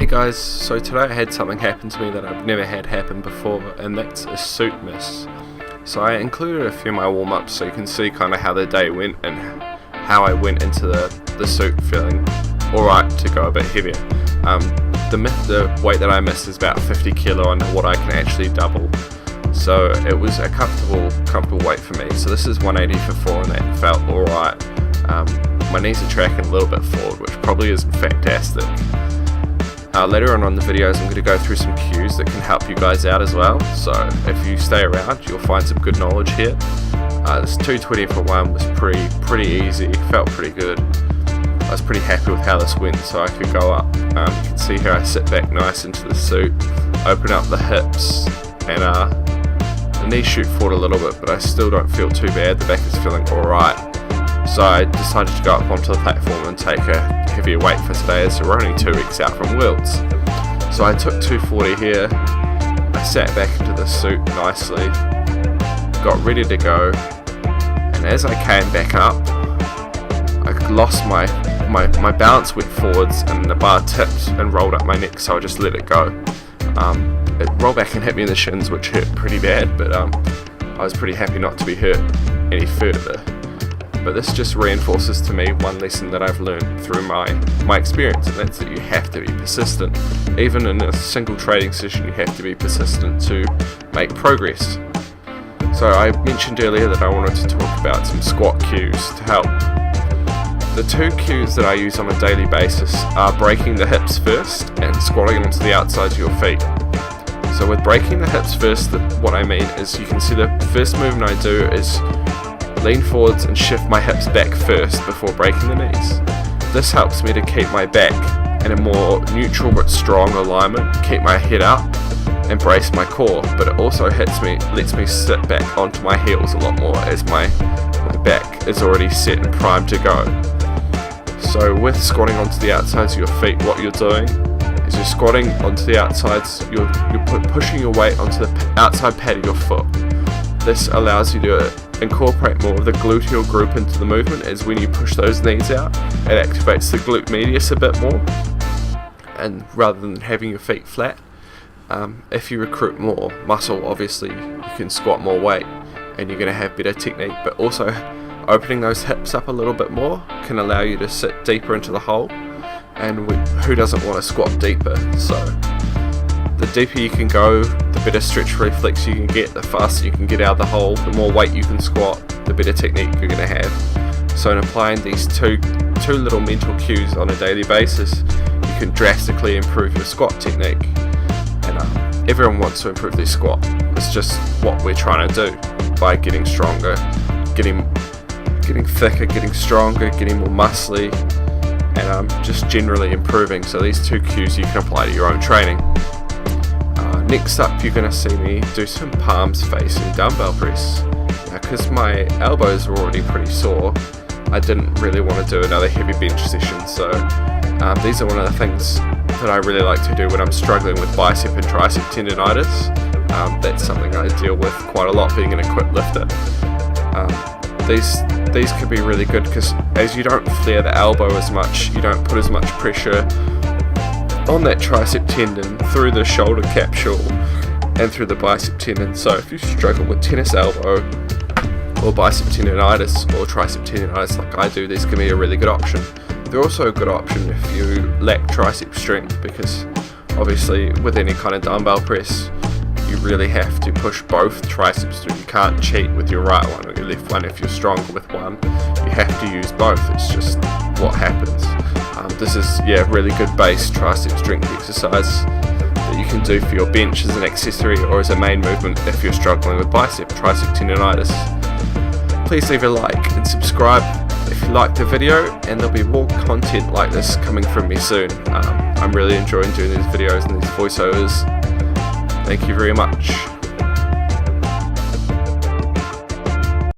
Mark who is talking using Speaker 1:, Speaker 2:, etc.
Speaker 1: Hey guys, so today I had something happen to me that I've never had happen before, and that's a suit miss. So I included a few of my warm-ups so you can see kind of how the day went and how I went into the suit feeling alright to go a bit heavier. The weight that I missed is about 50 kilo under what I can actually double. So it was a comfortable weight for me. So this is 180 for 4 and that felt alright. My knees are tracking a little bit forward, which probably isn't fantastic. Later on the videos I'm going to go through some cues that can help you guys out as well, so if you stay around you'll find some good knowledge here. This 220 for 1 was pretty easy, felt pretty good. I was pretty happy with how this went, so I could go up. You can see here I sit back nice into the suit, open up the hips, and the knees shoot forward a little bit, but I still don't feel too bad, the back is feeling alright. So I decided to go up onto the platform and take a heavier weight for today, as we're only 2 weeks out from Worlds. So I took 240 here, I sat back into the suit nicely, got ready to go, and as I came back up, I lost my balance went forwards and the bar tipped and rolled up my neck, so I just let it go. It rolled back and hit me in the shins, which hurt pretty bad, but I was pretty happy not to be hurt any further. But this just reinforces to me one lesson that I've learned through my experience, and that's that you have to be persistent. Even in a single training session, you have to be persistent to make progress. So I mentioned earlier that I wanted to talk about some squat cues to help. The 2 cues that I use on a daily basis are breaking the hips first and squatting onto the outsides of your feet. So with breaking the hips first, what I mean is you can see the first movement I do is lean forwards and shift my hips back first before breaking the knees. This helps me to keep my back in a more neutral but strong alignment, keep my head up and brace my core, but it also lets me sit back onto my heels a lot more as my back is already set and primed to go. So with squatting onto the outsides of your feet, what you're doing is you're squatting onto the outsides, you're pushing your weight onto the outside pad of your foot. This allows you to incorporate more of the gluteal group into the movement, as when you push those knees out, it activates the glute medius a bit more, and rather than having your feet flat. If you recruit more muscle, obviously you can squat more weight and you're going to have better technique, but also opening those hips up a little bit more can allow you to sit deeper into the hole, and who doesn't want to squat deeper? So the deeper you can go, the better stretch reflex you can get, the faster you can get out of the hole, the more weight you can squat, the better technique you're going to have. So in applying these two little mental cues on a daily basis, you can drastically improve your squat technique. And everyone wants to improve their squat. It's just what we're trying to do by getting stronger, getting thicker, getting stronger, getting more muscly, and just generally improving. So these 2 cues you can apply to your own training. Next up, you're going to see me do some palms facing dumbbell press. Now, because my elbows were already pretty sore, I didn't really want to do another heavy bench session. So these are one of the things that I really like to do when I'm struggling with bicep and tricep tendonitis. That's something I deal with quite a lot being an equipped lifter. These could be really good because as you don't flare the elbow as much, you don't put as much pressure on that tricep tendon through the shoulder capsule and through the bicep tendon. So if you struggle with tennis elbow or bicep tendonitis or tricep tendonitis like I do, these can be a really good option. They're also a good option if you lack tricep strength, because obviously with any kind of dumbbell press you really have to push both triceps through. You can't cheat with your right one or your left one. If you're stronger with one, you have to use both. It's just what happens. This is really good base tricep strength exercise that you can do for your bench as an accessory or as a main movement if you're struggling with bicep tricep tendonitis. Please leave a like and subscribe if you like the video, and there'll be more content like this coming from me soon. I'm really enjoying doing these videos and these voiceovers. Thank you very much.